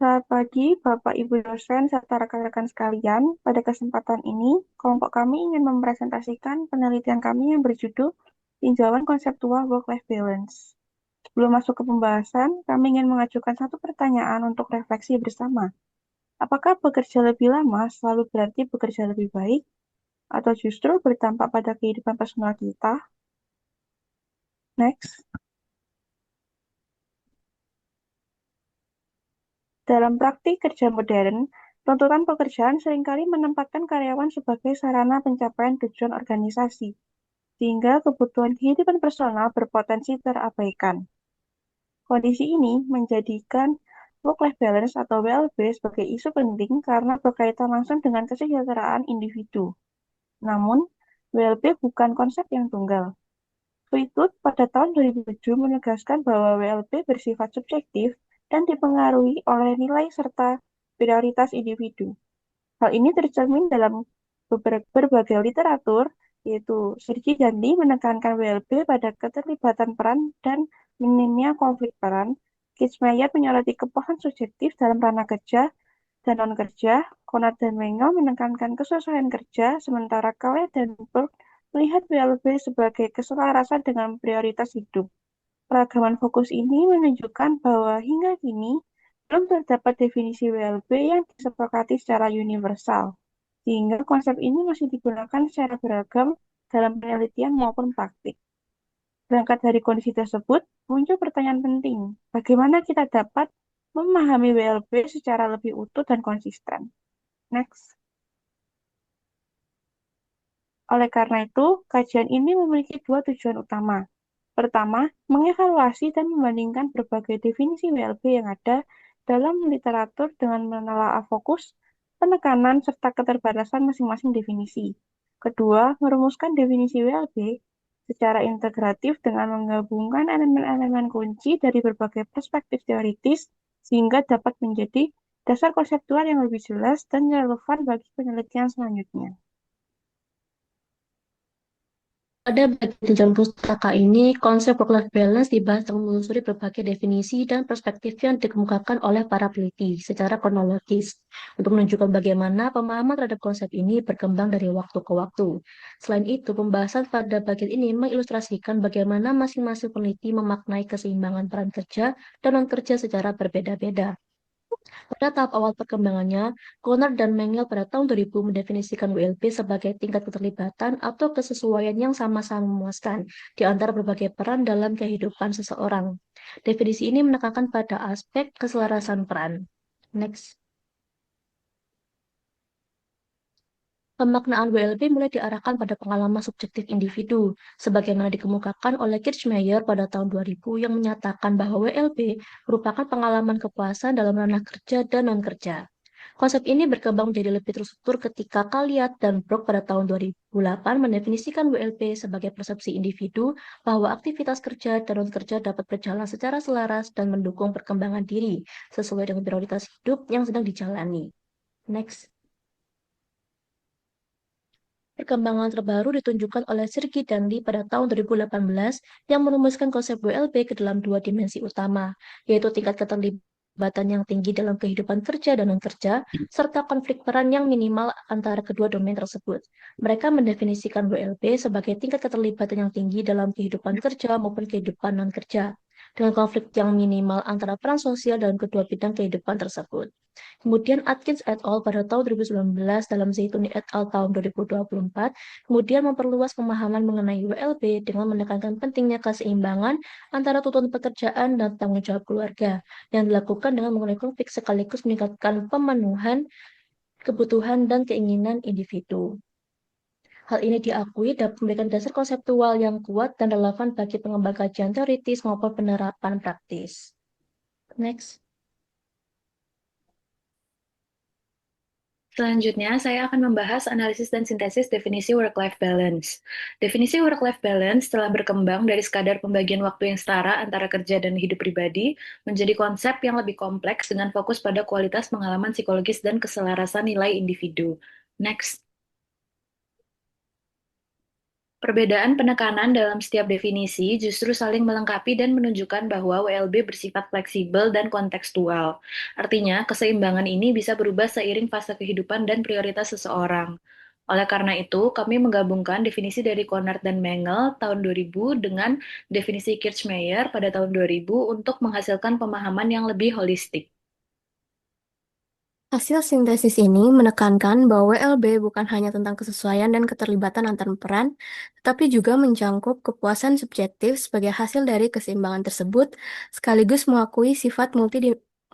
Selamat pagi, Bapak Ibu dosen serta rekan-rekan sekalian. Pada kesempatan ini, kelompok kami ingin mempresentasikan penelitian kami yang berjudul Tinjauan Konseptual Work-Life Balance. Sebelum masuk ke pembahasan, kami ingin mengajukan satu pertanyaan untuk refleksi bersama. Apakah bekerja lebih lama selalu berarti bekerja lebih baik, atau justru berdampak pada kehidupan personal kita? Next. Dalam praktik kerja modern, tuntutan pekerjaan seringkali menempatkan karyawan sebagai sarana pencapaian tujuan organisasi, sehingga kebutuhan kehidupan personal berpotensi terabaikan. Kondisi ini menjadikan work-life balance atau WLB sebagai isu penting karena berkaitan langsung dengan kesejahteraan individu. Namun, WLB bukan konsep yang tunggal. Fleetwood pada tahun 2007 menegaskan bahwa WLB bersifat subjektif dan dipengaruhi oleh nilai serta prioritas individu. Hal ini tercermin dalam berbagai literatur, yaitu Sergi Gandhi menekankan WLB pada keterlibatan peran dan minimnya konflik peran. Kitzmeier menyoroti kepuasan subjektif dalam ranah kerja dan non-kerja. Conrad dan Mengel menekankan kesesuaian kerja, sementara Kale dan Burke melihat WLB sebagai keselarasan dengan prioritas hidup. Keragaman fokus ini menunjukkan bahwa hingga kini belum terdapat definisi WLB yang disepakati secara universal, sehingga konsep ini masih digunakan secara beragam dalam penelitian maupun praktik. Berangkat dari kondisi tersebut, muncul pertanyaan penting, bagaimana kita dapat memahami WLB secara lebih utuh dan konsisten. Next. Oleh karena itu, kajian ini memiliki dua tujuan utama. Pertama, mengevaluasi dan membandingkan berbagai definisi WLB yang ada dalam literatur dengan menelaah fokus, penekanan, serta keterbatasan masing-masing definisi. Kedua, merumuskan definisi WLB secara integratif dengan menggabungkan elemen-elemen kunci dari berbagai perspektif teoritis sehingga dapat menjadi dasar konseptual yang lebih jelas dan relevan bagi penelitian selanjutnya. Pada bagian dalam pustaka ini, konsep work-life balance dibahas dengan menelusuri berbagai definisi dan perspektif yang dikemukakan oleh para peneliti secara kronologis untuk menunjukkan bagaimana pemahaman terhadap konsep ini berkembang dari waktu ke waktu. Selain itu, pembahasan pada bagian ini mengilustrasikan bagaimana masing-masing peneliti memaknai keseimbangan peran kerja dan non-kerja secara berbeda-beda. Pada tahap awal perkembangannya, Conner dan Mengel pada tahun 2000 mendefinisikan WLB sebagai tingkat keterlibatan atau kesesuaian yang sama-sama memuaskan di antara berbagai peran dalam kehidupan seseorang. Definisi ini menekankan pada aspek keselarasan peran. Next. Pemaknaan WLB mulai diarahkan pada pengalaman subjektif individu, sebagaimana dikemukakan oleh Kirchmeier pada tahun 2000 yang menyatakan bahwa WLB merupakan pengalaman kepuasan dalam ranah kerja dan non-kerja. Konsep ini berkembang menjadi lebih terstruktur ketika Kaliat dan Brok pada tahun 2008 mendefinisikan WLB sebagai persepsi individu bahwa aktivitas kerja dan non-kerja dapat berjalan secara selaras dan mendukung perkembangan diri sesuai dengan prioritas hidup yang sedang dijalani. Next. Perkembangan terbaru ditunjukkan oleh Sergi Danli pada tahun 2018 yang merumuskan konsep WLB ke dalam dua dimensi utama, yaitu tingkat keterlibatan yang tinggi dalam kehidupan kerja dan non-kerja, serta konflik peran yang minimal antara kedua domain tersebut. Mereka mendefinisikan WLB sebagai tingkat keterlibatan yang tinggi dalam kehidupan kerja maupun kehidupan non-kerja, dengan konflik yang minimal antara peran sosial dalam kedua bidang kehidupan tersebut. Kemudian Atkins et al. Pada tahun 2019 dalam Zaituni et al. Tahun 2024, kemudian memperluas pemahaman mengenai WLB dengan menekankan pentingnya keseimbangan antara tuntutan pekerjaan dan tanggung jawab keluarga yang dilakukan dengan mengurangi konflik sekaligus meningkatkan pemenuhan kebutuhan dan keinginan individu. Hal ini diakui dapat memberikan dasar konseptual yang kuat dan relevan bagi pengembang kajian teoritis maupun penerapan praktis. Next. Selanjutnya, saya akan membahas analisis dan sintesis definisi work-life balance. Definisi work-life balance telah berkembang dari sekadar pembagian waktu yang setara antara kerja dan hidup pribadi menjadi konsep yang lebih kompleks dengan fokus pada kualitas pengalaman psikologis dan keselarasan nilai individu. Next. Perbedaan penekanan dalam setiap definisi justru saling melengkapi dan menunjukkan bahwa WLB bersifat fleksibel dan kontekstual. Artinya, keseimbangan ini bisa berubah seiring fase kehidupan dan prioritas seseorang. Oleh karena itu, kami menggabungkan definisi dari Conard dan Mengel tahun 2000 dengan definisi Kirchmeier pada tahun 2000 untuk menghasilkan pemahaman yang lebih holistik. Hasil sintesis ini menekankan bahwa WLB bukan hanya tentang kesesuaian dan keterlibatan antar peran, tetapi juga mencangkup kepuasan subjektif sebagai hasil dari keseimbangan tersebut, sekaligus mengakui sifat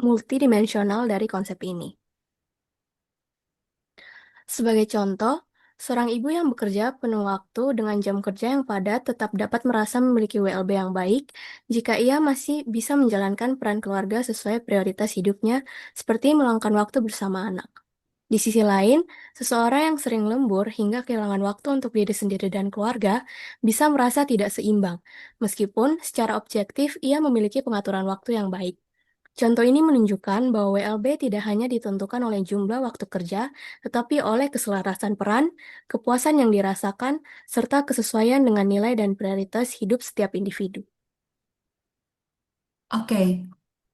multidimensional dari konsep ini. Sebagai contoh, seorang ibu yang bekerja penuh waktu dengan jam kerja yang padat tetap dapat merasa memiliki WLB yang baik jika ia masih bisa menjalankan peran keluarga sesuai prioritas hidupnya, seperti meluangkan waktu bersama anak. Di sisi lain, seseorang yang sering lembur hingga kehilangan waktu untuk diri sendiri dan keluarga bisa merasa tidak seimbang, meskipun secara objektif ia memiliki pengaturan waktu yang baik. Contoh ini menunjukkan bahwa WLB tidak hanya ditentukan oleh jumlah waktu kerja, tetapi oleh keselarasan peran, kepuasan yang dirasakan, serta kesesuaian dengan nilai dan prioritas hidup setiap individu. Oke,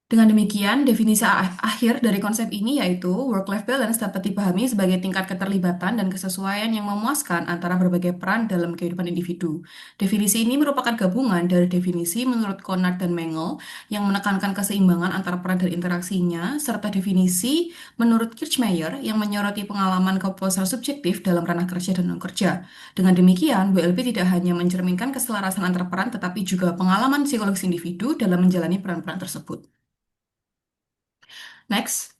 dengan demikian, definisi akhir dari konsep ini yaitu work-life balance dapat dipahami sebagai tingkat keterlibatan dan kesesuaian yang memuaskan antara berbagai peran dalam kehidupan individu. Definisi ini merupakan gabungan dari definisi menurut Conard dan Mengel yang menekankan keseimbangan antara peran dan interaksinya, serta definisi menurut Kirchmeier yang menyoroti pengalaman kepuasan subjektif dalam ranah kerja dan non-kerja. Dengan demikian, WLB tidak hanya mencerminkan keselarasan antara peran, tetapi juga pengalaman psikologis individu dalam menjalani peran-peran tersebut. Next.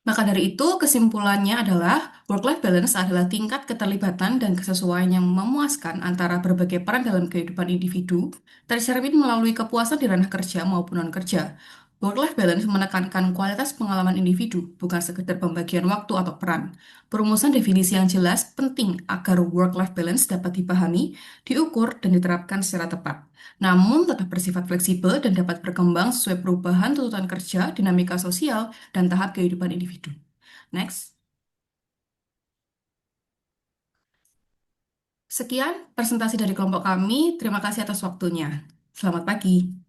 Maka dari itu, kesimpulannya adalah work-life balance adalah tingkat keterlibatan dan kesesuaian yang memuaskan antara berbagai peran dalam kehidupan individu, tercermin melalui kepuasan di ranah kerja maupun non-kerja. Work-life balance menekankan kualitas pengalaman individu, bukan sekedar pembagian waktu atau peran. Perumusan definisi yang jelas penting agar work-life balance dapat dipahami, diukur, dan diterapkan secara tepat, namun tetap bersifat fleksibel dan dapat berkembang sesuai perubahan tuntutan kerja, dinamika sosial, dan tahap kehidupan individu. Next. Sekian presentasi dari kelompok kami. Terima kasih atas waktunya. Selamat pagi.